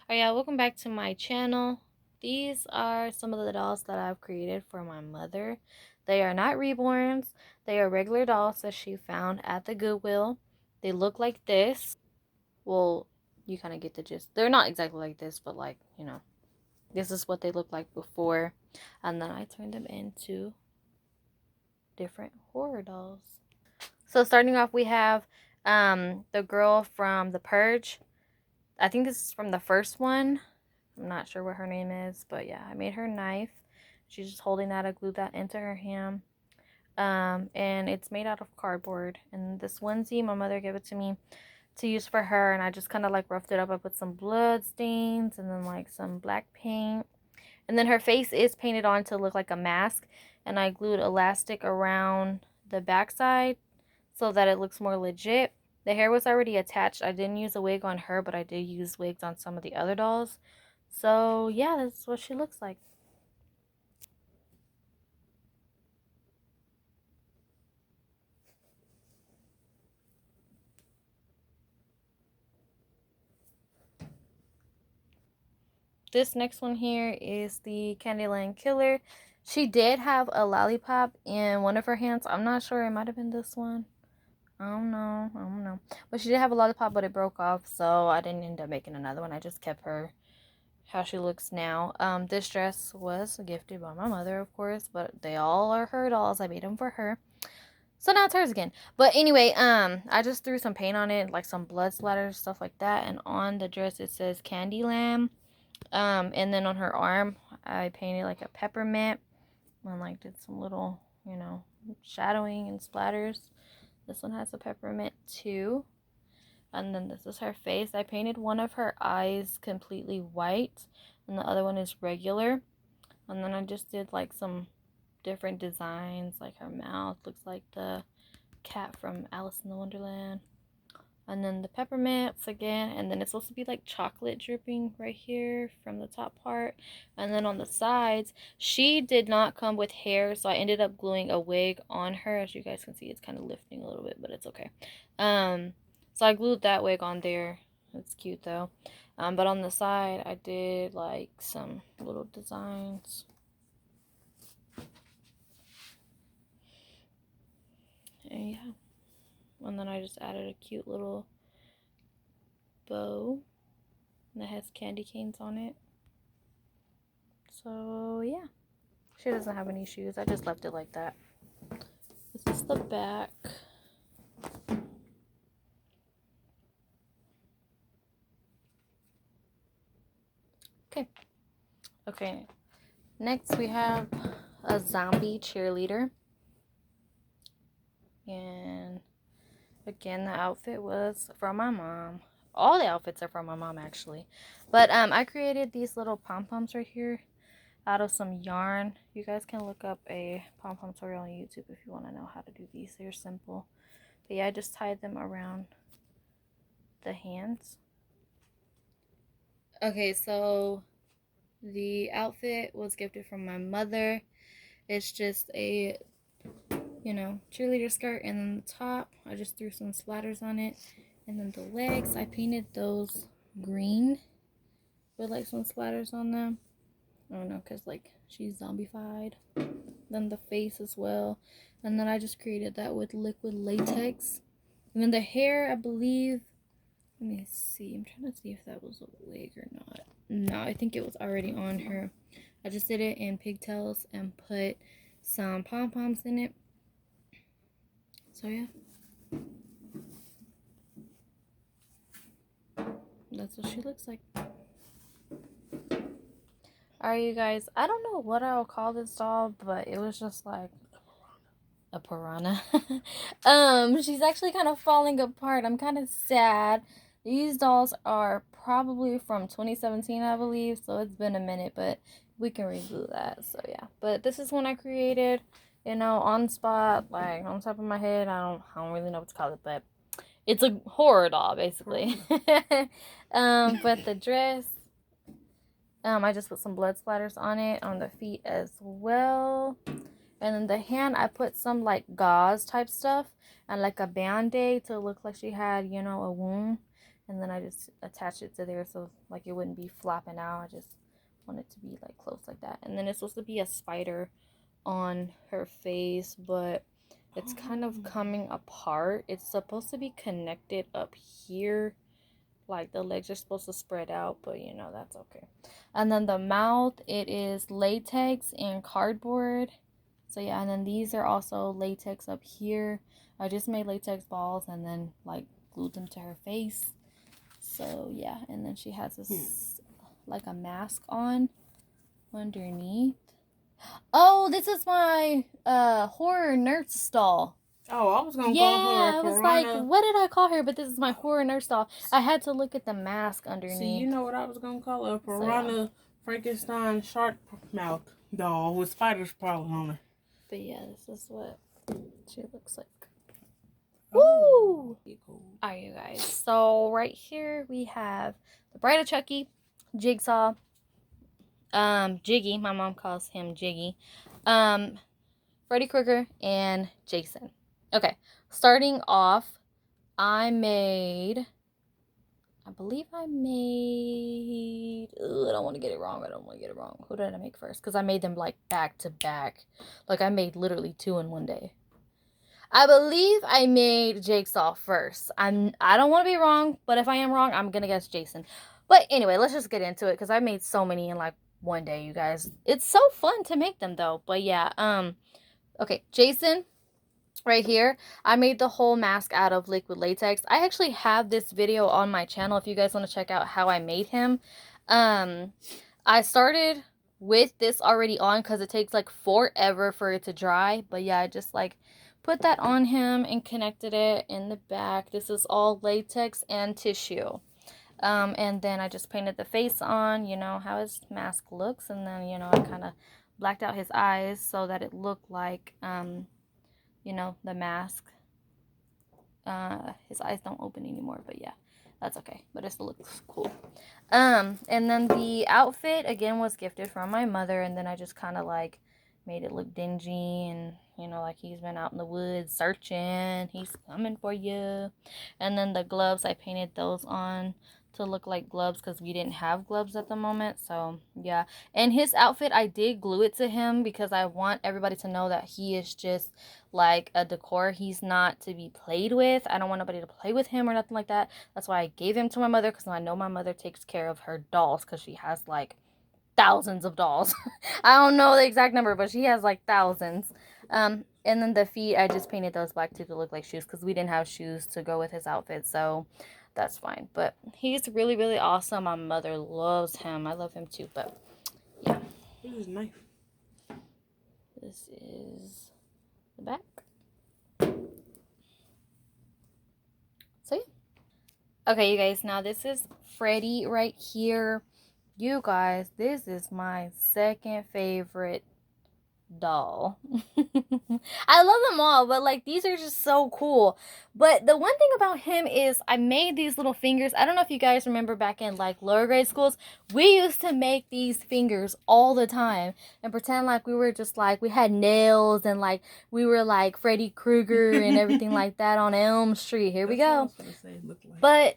Alright, yeah, welcome back to my channel. These are some of the dolls that I've created for my mother. They are not reborns. They are regular dolls that she found at the Goodwill. They look like this. Well, you kind of get the gist. They're not exactly like this, but like, this is what they look like before. And then I turned them into different horror dolls. So starting off, we have the girl from The Purge. I think this is from the first one. I'm not sure what her name is, but yeah, I made her knife. She's just holding that. I glued that into her hand. And it's made out of cardboard. And this onesie, my mother gave it to me to use for her, and I just kind of like roughed it up. I put some blood stains and then like some black paint. And then her face is painted on to look like a mask, and I glued elastic around the backside so that it looks more legit. The hair was already attached. I didn't use a wig on her, but I did use wigs on some of the other dolls. So yeah, that's what she looks like. This next one here is the Candyland Killer. She did have a lollipop in one of her hands. I'm not sure. It might have been this one. I don't know. I don't know. But she did have a lollipop, but it broke off, so I didn't end up making another one. I just kept her how she looks now. This dress was gifted by my mother, of course, but they all are her dolls. I made them for her. So now it's hers again. But anyway, I just threw some paint on it, like some blood splatter, stuff like that. And on the dress it says Candyland. And then on her arm I painted like a peppermint and like did some little, shadowing and splatters. This one has a peppermint too. And then this is her face. I painted one of her eyes completely white and the other one is regular. And then I just did like some different designs, like her mouth looks like the cat from Alice in the Wonderland. And then the peppermints again, and then it's supposed to be like chocolate dripping right here from the top part. And then on the sides, she did not come with hair, so I ended up gluing a wig on her. As you guys can see, it's kind of lifting a little bit, but it's okay. So I glued that wig on there. It's cute though. But on the side, I did like some little designs. And yeah. And then I just added a cute little bow that has candy canes on it. So yeah, she doesn't have any shoes. I just left it like that. This is the back. Okay. Okay. Next we have a zombie cheerleader. And again, the outfit was from my mom. All the outfits are from my mom actually. But I created these little pom-poms right here out of some yarn. You guys can look up a pom-pom tutorial on YouTube if you want to know how to do these. They're simple. But yeah, I just tied them around the hands. Okay, so the outfit was gifted from my mother. It's just a, cheerleader skirt, and then the top, I just threw some splatters on it. And then the legs, I painted those green with like some splatters on them. I don't know, because like she's zombified. Then the face as well. And then I just created that with liquid latex. And then the hair, I believe, let me see. I'm trying to see if that was a wig or not. No, I think it was already on her. I just did it in pigtails and put some pom-poms in it. So yeah. That's what she looks like. Alright, you guys. I don't know what I'll call this doll, but it was just like a piranha. She's actually kind of falling apart. I'm kind of sad. These dolls are probably from 2017, I believe, so it's been a minute, but we can redo that. So yeah, but this is one I created, on spot, like on top of my head. I don't really know what to call it, but it's a horror doll basically. But the dress, I just put some blood splatters on it on the feet as well. And then the hand, I put some like gauze type stuff and like a band-aid to look like she had, a wound. and then I just attached it to there so like it wouldn't be flopping out. I just want it to be like close like that. And then it's supposed to be a spider on her face, but it's kind of coming apart. It's supposed to be connected up here, like the legs are supposed to spread out, but you know, that's okay. And then the mouth, it is latex and cardboard. So yeah, and then these are also latex up here. I just made latex balls and then like glued them to her face. So yeah, and then she has this like a mask on underneath. Oh, this is my horror nurse doll. Oh, I was gonna Yeah, call her I was Piranha. like, what did I call her? But this is my horror nurse doll. I had to look at the mask underneath. See, you know what I was gonna call her? Piranha, so, yeah. Frankenstein shark mouth doll with spiders crawling on her. But yeah, this is what she looks like. Oh, woo! Cool. Alright, you guys. So right here we have the Bride of Chucky, Jigsaw, Jiggy. My mom calls him Jiggy. Freddy Krueger and Jason. Okay, starting off, I believe I made, I don't want to get it wrong. Who did I make first? Because I made them like back to back. Like I made literally 2 in one day. I believe I made Jigsaw first. I don't want to be wrong, but if I am wrong, I'm going to guess Jason. But anyway, let's just get into it because I made so many in like one day, you guys. It's so fun to make them though. But yeah, okay, Jason. Right here, I made the whole mask out of liquid latex. I actually have this video on my channel if you guys want to check out how I made him. I started with this already on because it takes like forever for it to dry. But yeah, I just like put that on him and connected it in the back. This is all latex and tissue. And then I just painted the face on, you know, how his mask looks. And then, you know, I kind of blacked out his eyes so that it looked like, you know, the mask. His eyes don't open anymore, but yeah, that's okay. But it still looks cool. And then the outfit, again, was gifted from my mother. And then I just kind of like made it look dingy and, you know, like he's been out in the woods searching. He's coming for you. And then the gloves, I painted those on to look like gloves because we didn't have gloves at the moment. So yeah, and his outfit, I did glue it to him because I want everybody to know that he is just like a decor. He's not to be played with. I don't want nobody to play with him or nothing like that. That's why I gave him to my mother, because I know my mother takes care of her dolls because she has like thousands of dolls. I don't know the exact number, but she has like thousands. And then the feet, I just painted those black too to look like shoes because we didn't have shoes to go with his outfit. So that's fine. But he's really, really awesome. My mother loves him. I love him too. But yeah. This is nice. This is the back. So yeah. Okay, you guys. Now this is Freddy right here. You guys, this is my second favorite doll. I love them all, but like these are just so cool. But the one thing about him is I made these little fingers. I don't know if you guys remember back in like lower grade schools, we used to make these fingers all the time and pretend like we were just like we had nails and like we were like Freddy Krueger and everything like that on Elm Street. Here we go. But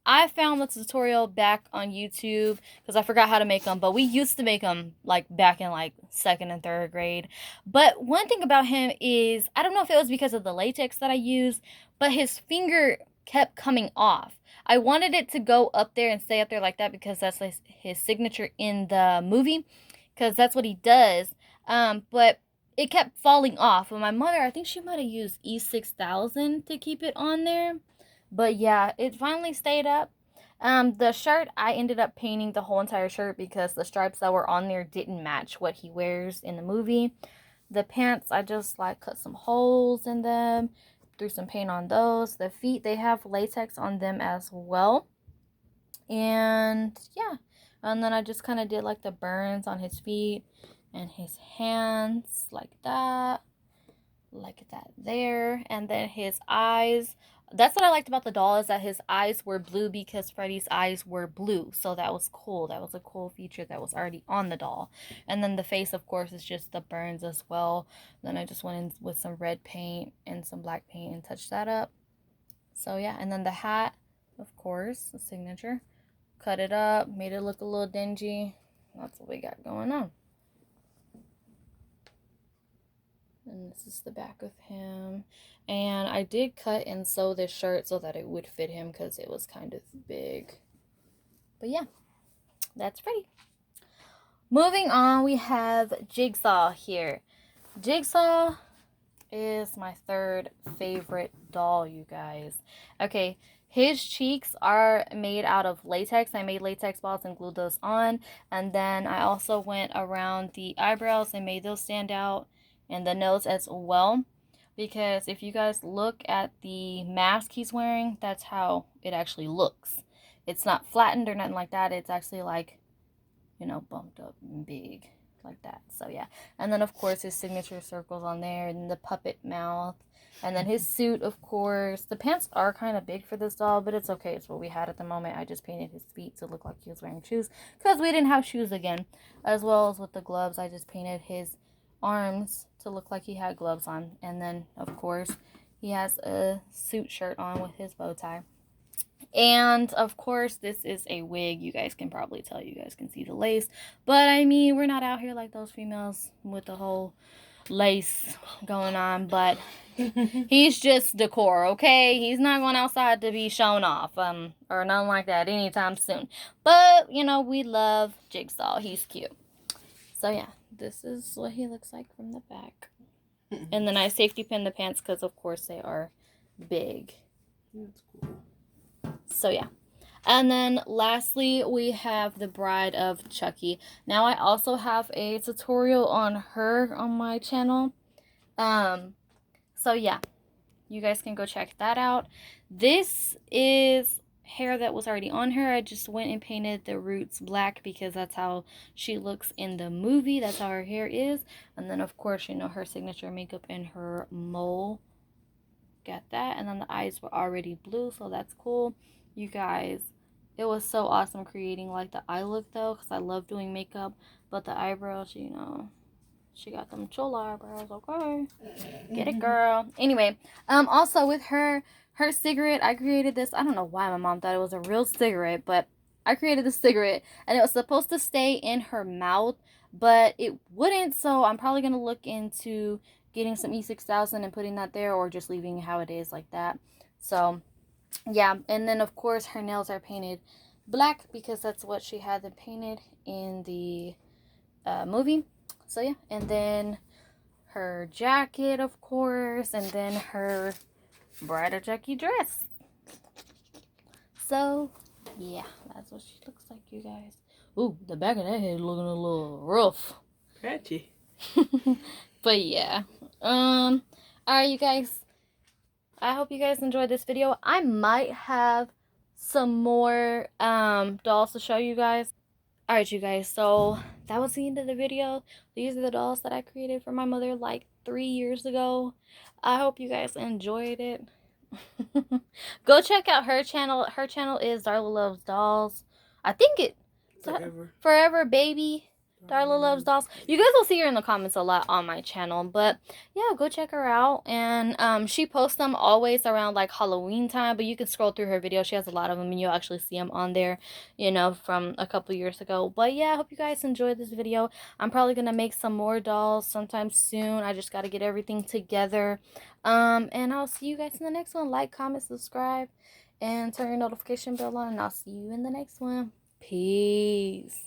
I found the tutorial back on YouTube because I forgot how to make them. But we used to make them like back in like 2nd and 3rd grade. But one thing about him is, I don't know if it was because of the latex that I used, but his finger kept coming off. I wanted it to go up there and stay up there like that because that's his signature in the movie, because that's what he does. But it kept falling off. And my mother, I think she might have used E6000 to keep it on there. But yeah, it finally stayed up. The shirt, I ended up painting the whole entire shirt because the stripes that were on there didn't match what he wears in the movie. The pants, I just like cut some holes in them, threw some paint on those. The feet, they have latex on them as well. And yeah, and then I just kind of did like the burns on his feet and his hands like that there. And then his eyes, that's what I liked about the doll, is that his eyes were blue because Freddy's eyes were blue. So that was cool. That was a cool feature that was already on the doll. And then the face, of course, is just the burns as well. Then I just went in with some red paint and some black paint and touched that up. So yeah, and then the hat, of course, the signature. Cut it up, made it look a little dingy. That's what we got going on. And this is the back of him. And I did cut and sew this shirt so that it would fit him because it was kind of big. But yeah, that's pretty. Moving on, we have Jigsaw here. Jigsaw is my third favorite doll, you guys. Okay, his cheeks are made out of latex. I made latex balls and glued those on. And then I also went around the eyebrows and made those stand out. And the nose as well. Because if you guys look at the mask he's wearing, that's how it actually looks. It's not flattened or nothing like that. It's actually like, you know, bumped up and big like that. So yeah, and then of course his signature circles on there, and the puppet mouth, and then his suit, of course. The pants are kind of big for this doll, but it's okay. It's what we had at the moment. I just painted his feet to look like he was wearing shoes because we didn't have shoes again. As well as with the gloves, I just painted his arms to look like he had gloves on. And then of course he has a suit shirt on with his bow tie. And of course, this is a wig. You guys can probably tell. You guys can see the lace. But I mean, we're not out here like those females with the whole lace going on. But he's just decor, okay? He's not going outside to be shown off or nothing like that anytime soon. But, you know, we love Jigsaw. He's cute. So, yeah, this is what he looks like from the back. And then I safety pinned the pants because, of course, they are big. That's cool. So yeah. And then lastly, we have the Bride of Chucky. Now I also have a tutorial on her on my channel. So yeah, you guys can go check that out. This is hair that was already on her. I just went and painted the roots black because that's how she looks in the movie. That's how her hair is. And then of course, you know, her signature makeup and her mole. Got that. And then the eyes were already blue, so that's cool. You guys, it was so awesome creating like the eye look though, because I love doing makeup. But the eyebrows, you know, she got them chola eyebrows. Okay, get it, girl. Anyway, also with her cigarette, I created this. I don't know why my mom thought it was a real cigarette, but I created this cigarette, and it was supposed to stay in her mouth, but it wouldn't. So I'm probably gonna look into getting some E6000 and putting that there, or just leaving it how it is like that. So yeah, and then of course her nails are painted black because that's what she had them painted in the movie. So yeah, and then her jacket, of course, and then her Bride of Chucky dress. So yeah, that's what she looks like, you guys. Ooh, the back of that head looking a little rough. Patchy. But yeah, alright, you guys, I hope you guys enjoyed this video. I might have some more dolls to show you guys. Alright, you guys, so that was the end of the video. These are the dolls that I created for my mother like 3 years ago. I hope you guys enjoyed it. Go check out her channel. Her channel is Darla Loves Dolls. I think it Forever Baby. Darla Loves Dolls. You guys will see her in the comments a lot on my channel. But yeah, go check her out. And she posts them always around like Halloween time. But you can scroll through her videos. She has a lot of them, and you'll actually see them on there, you know, from a couple years ago. But yeah, I hope you guys enjoyed this video. I'm probably going to make some more dolls sometime soon. I just got to get everything together. And I'll see you guys in the next one. Like, comment, subscribe, and turn your notification bell on. And I'll see you in the next one. Peace.